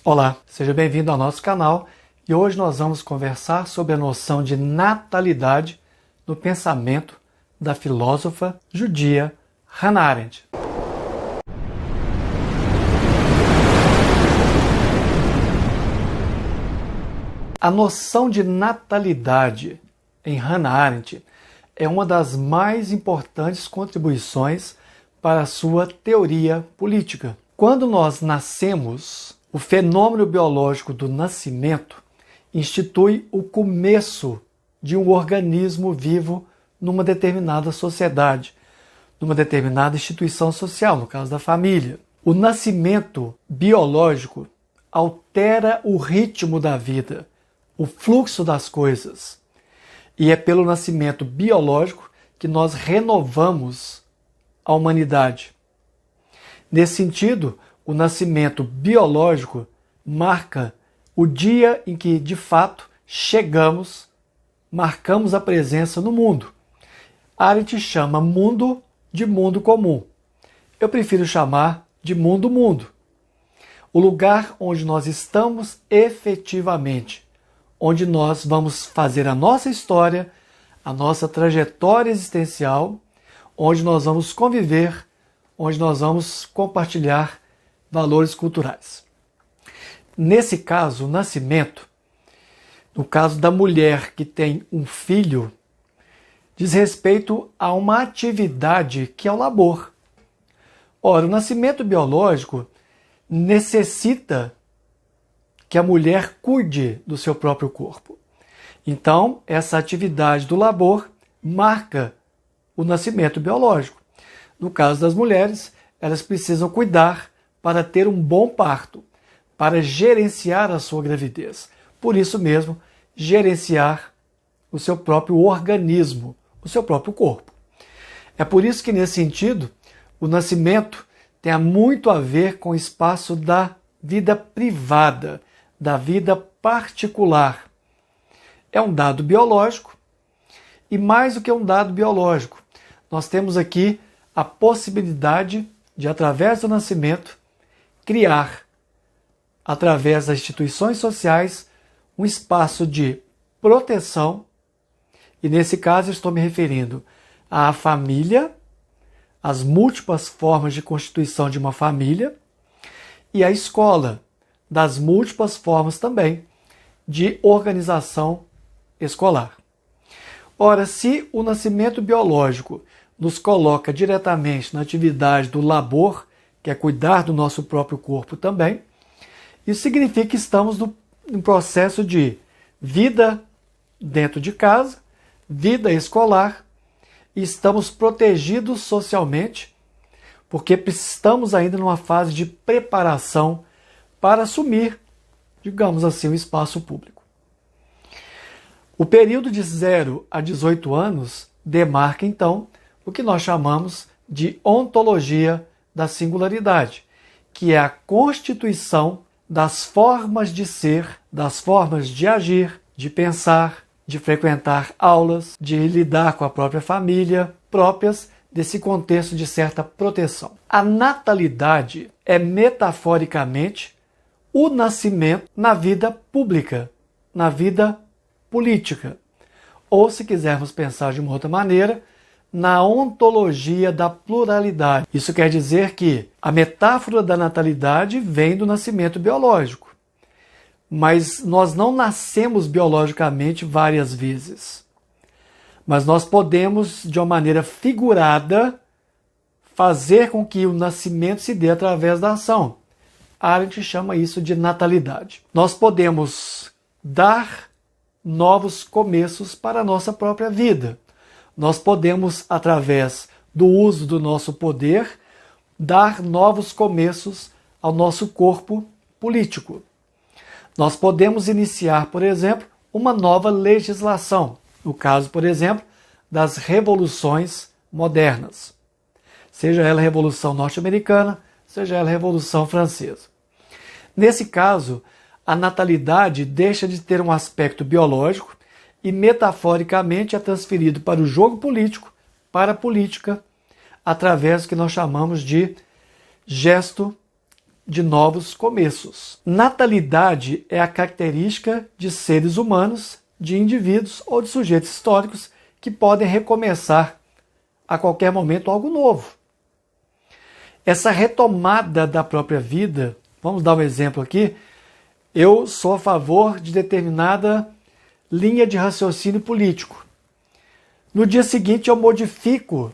Olá, seja bem-vindo ao nosso canal e hoje nós vamos conversar sobre a noção de natalidade no pensamento da filósofa judia Hannah Arendt. A noção de natalidade em Hannah Arendt é uma das mais importantes contribuições para a sua teoria política. Quando nós nascemos, o fenômeno biológico do nascimento institui o começo de um organismo vivo numa determinada sociedade, numa determinada instituição social, no caso da família. O nascimento biológico altera o ritmo da vida, o fluxo das coisas. E é pelo nascimento biológico que nós renovamos a humanidade. Nesse sentido, o nascimento biológico marca o dia em que, de fato, marcamos a presença no mundo. Arendt chama mundo de mundo comum. Eu prefiro chamar de mundo-mundo. O lugar onde nós estamos efetivamente, onde nós vamos fazer a nossa história, a nossa trajetória existencial, onde nós vamos conviver, onde nós vamos compartilhar valores culturais. Nesse caso, o nascimento, no caso da mulher que tem um filho, diz respeito a uma atividade que é o labor. Ora, o nascimento biológico necessita que a mulher cuide do seu próprio corpo. Então, essa atividade do labor marca o nascimento biológico. No caso das mulheres, elas precisam cuidar para ter um bom parto, para gerenciar a sua gravidez. Por isso mesmo, gerenciar o seu próprio organismo, o seu próprio corpo. É por isso que, nesse sentido, o nascimento tem muito a ver com o espaço da vida privada, da vida particular. É um dado biológico e, mais do que um dado biológico, nós temos aqui a possibilidade de, através do nascimento, criar, através das instituições sociais, um espaço de proteção, e nesse caso estou me referindo à família, às múltiplas formas de constituição de uma família, e à escola, das múltiplas formas também de organização escolar. Ora, se o nascimento biológico nos coloca diretamente na atividade do labor, que é cuidar do nosso próprio corpo também, isso significa que estamos no processo de vida dentro de casa, vida escolar, e estamos protegidos socialmente, porque estamos ainda numa fase de preparação para assumir, digamos assim, o espaço público. O período de 0 a 18 anos demarca, então, o que nós chamamos de ontologia da singularidade, que é a constituição das formas de ser, das formas de agir, de pensar, de frequentar aulas, de lidar com a própria família, próprias desse contexto de certa proteção. A natalidade é, metaforicamente, o nascimento na vida pública, na vida política. Ou, se quisermos pensar de uma outra maneira, na ontologia da pluralidade. Isso quer dizer que a metáfora da natalidade vem do nascimento biológico. Mas nós não nascemos biologicamente várias vezes. Mas nós podemos, de uma maneira figurada, fazer com que o nascimento se dê através da ação. Arendt chama isso de natalidade. Nós podemos dar novos começos para a nossa própria vida. Nós podemos, através do uso do nosso poder, dar novos começos ao nosso corpo político. Nós podemos iniciar, por exemplo, uma nova legislação, no caso, por exemplo, das revoluções modernas. Seja ela a Revolução Norte-Americana, seja ela a Revolução Francesa. Nesse caso, a natalidade deixa de ter um aspecto biológico e, metaforicamente, é transferido para o jogo político, para a política, através do que nós chamamos de gesto de novos começos. Natalidade é a característica de seres humanos, de indivíduos ou de sujeitos históricos que podem recomeçar a qualquer momento algo novo. Essa retomada da própria vida, vamos dar um exemplo aqui, eu sou a favor de determinada linha de raciocínio político. No dia seguinte eu modifico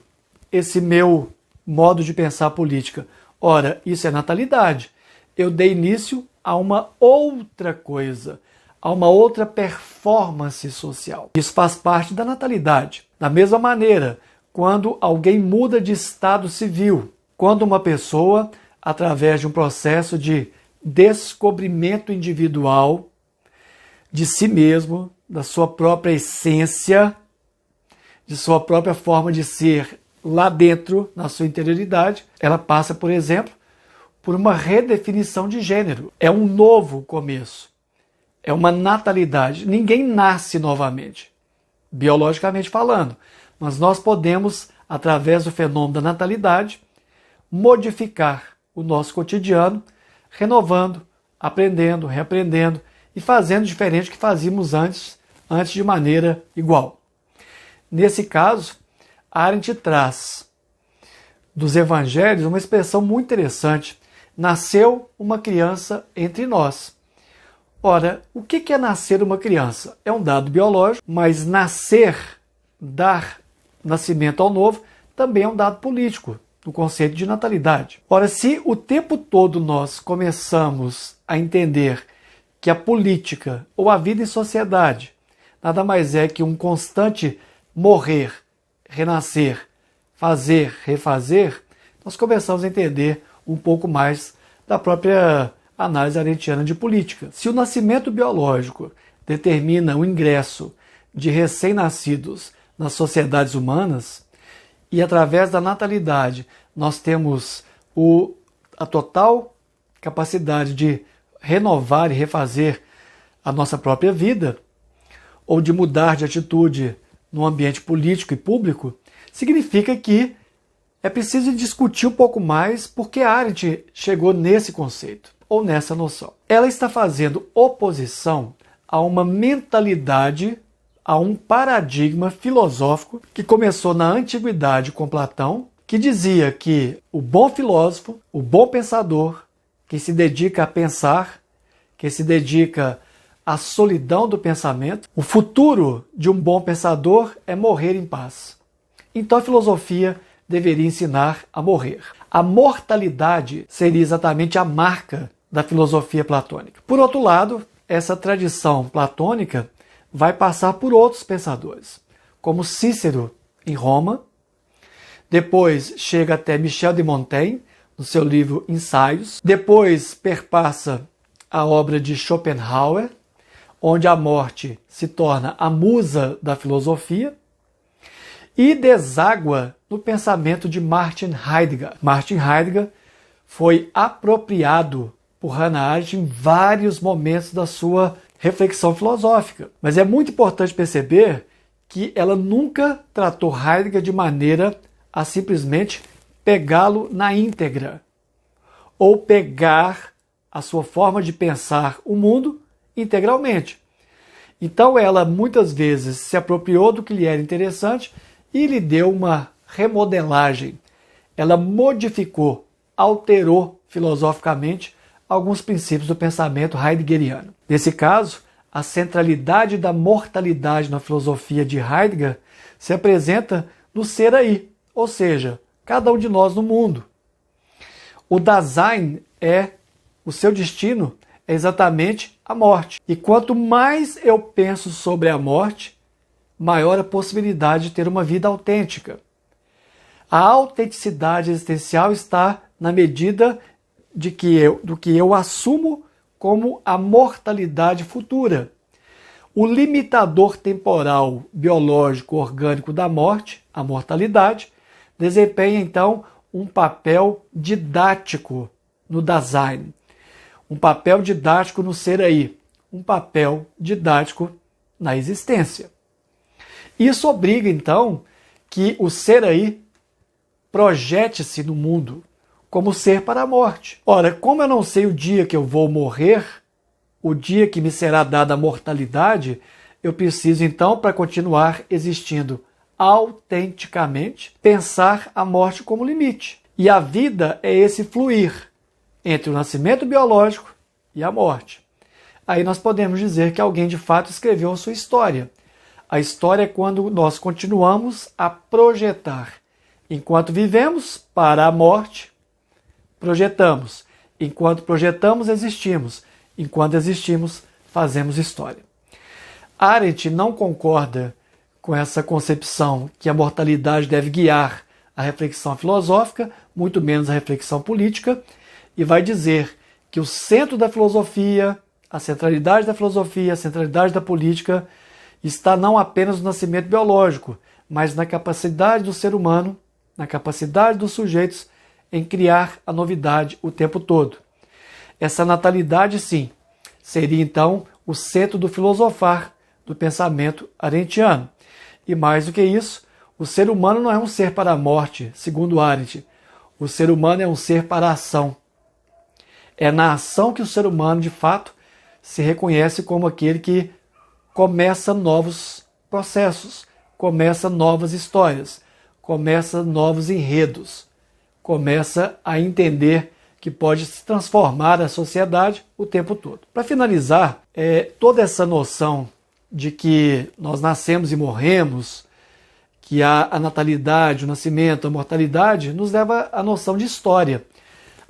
esse meu modo de pensar política. Ora, isso é natalidade. Eu dei início a uma outra coisa, a uma outra performance social. Isso faz parte da natalidade. Da mesma maneira, quando alguém muda de estado civil, quando uma pessoa, através de um processo de descobrimento individual de si mesmo, da sua própria essência, de sua própria forma de ser lá dentro, na sua interioridade, ela passa, por exemplo, por uma redefinição de gênero. É um novo começo. É uma natalidade. Ninguém nasce novamente, biologicamente falando, mas nós podemos, através do fenômeno da natalidade, modificar o nosso cotidiano, renovando, aprendendo, reaprendendo e fazendo diferente do que fazíamos antes de maneira igual. Nesse caso, Arendt traz dos evangelhos uma expressão muito interessante. Nasceu uma criança entre nós. Ora, o que é nascer uma criança? É um dado biológico, mas nascer, dar nascimento ao novo, também é um dado político, no conceito de natalidade. Ora, se o tempo todo nós começamos a entender que a política ou a vida em sociedade nada mais é que um constante morrer, renascer, fazer, refazer, nós começamos a entender um pouco mais da própria análise arendtiana de política. Se o nascimento biológico determina o ingresso de recém-nascidos nas sociedades humanas, e através da natalidade nós temos a total capacidade de renovar e refazer a nossa própria vida, ou de mudar de atitude no ambiente político e público, significa que é preciso discutir um pouco mais porque Arendt chegou nesse conceito, ou nessa noção. Ela está fazendo oposição a uma mentalidade, a um paradigma filosófico que começou na antiguidade com Platão, que dizia que o bom filósofo, o bom pensador, que se dedica a pensar, que se dedica à solidão do pensamento, o futuro de um bom pensador é morrer em paz. Então a filosofia deveria ensinar a morrer. A mortalidade seria exatamente a marca da filosofia platônica. Por outro lado, essa tradição platônica vai passar por outros pensadores, como Cícero em Roma, depois chega até Michel de Montaigne, no seu livro Ensaios, depois perpassa a obra de Schopenhauer, onde a morte se torna a musa da filosofia, e deságua no pensamento de Martin Heidegger. Martin Heidegger foi apropriado por Hannah Arendt em vários momentos da sua reflexão filosófica. Mas é muito importante perceber que ela nunca tratou Heidegger de maneira a simplesmente pegá-lo na íntegra, ou pegar a sua forma de pensar o mundo integralmente. Então ela muitas vezes se apropriou do que lhe era interessante e lhe deu uma remodelagem. Ela modificou, alterou filosoficamente alguns princípios do pensamento heideggeriano. Nesse caso, a centralidade da mortalidade na filosofia de Heidegger se apresenta no ser aí, ou seja, cada um de nós no mundo. O Dasein o seu destino é exatamente a morte. E quanto mais eu penso sobre a morte, maior a possibilidade de ter uma vida autêntica. A autenticidade existencial está na medida do que eu assumo como a mortalidade futura. O limitador temporal, biológico, orgânico da morte, a mortalidade, desempenha então um papel didático no Dasein, um papel didático no ser aí, um papel didático na existência. Isso obriga então que o ser aí projete-se no mundo como ser para a morte. Ora, como eu não sei o dia que eu vou morrer, o dia que me será dada a mortalidade, eu preciso então, para continuar existindo autenticamente, pensar a morte como limite. E a vida é esse fluir entre o nascimento biológico e a morte. Aí nós podemos dizer que alguém de fato escreveu a sua história. A história é quando nós continuamos a projetar. Enquanto vivemos, para a morte, projetamos. Enquanto projetamos, existimos. Enquanto existimos, fazemos história. Arendt não concorda com essa concepção que a mortalidade deve guiar a reflexão filosófica, muito menos a reflexão política, e vai dizer que o centro da filosofia, a centralidade da filosofia, a centralidade da política, está não apenas no nascimento biológico, mas na capacidade do ser humano, na capacidade dos sujeitos em criar a novidade o tempo todo. Essa natalidade, sim, seria então o centro do filosofar do pensamento arendtiano. E mais do que isso, o ser humano não é um ser para a morte, segundo Arendt. O ser humano é um ser para a ação. É na ação que o ser humano, de fato, se reconhece como aquele que começa novos processos, começa novas histórias, começa novos enredos, começa a entender que pode se transformar a sociedade o tempo todo. Para finalizar, toda essa noção de que nós nascemos e morremos, que há a natalidade, o nascimento, a mortalidade, nos leva à noção de história.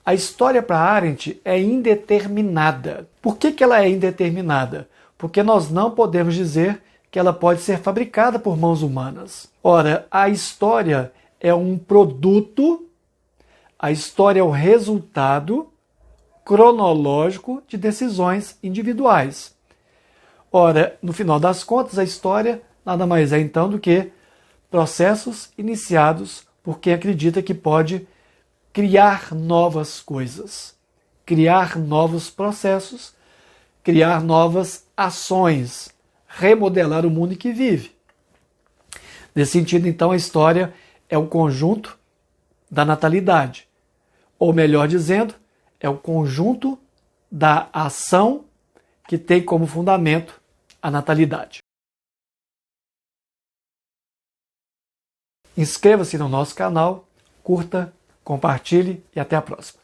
A história para Arendt é indeterminada. Por que ela é indeterminada? Porque nós não podemos dizer que ela pode ser fabricada por mãos humanas. Ora, a história é um produto, a história é o resultado cronológico de decisões individuais. Ora, no final das contas, a história nada mais é então do que processos iniciados por quem acredita que pode criar novas coisas, criar novos processos, criar novas ações, remodelar o mundo em que vive. Nesse sentido, então, a história é o conjunto da natalidade, ou melhor dizendo, é o conjunto da ação que tem como fundamento a natalidade. Inscreva-se no nosso canal, curta, compartilhe e até a próxima.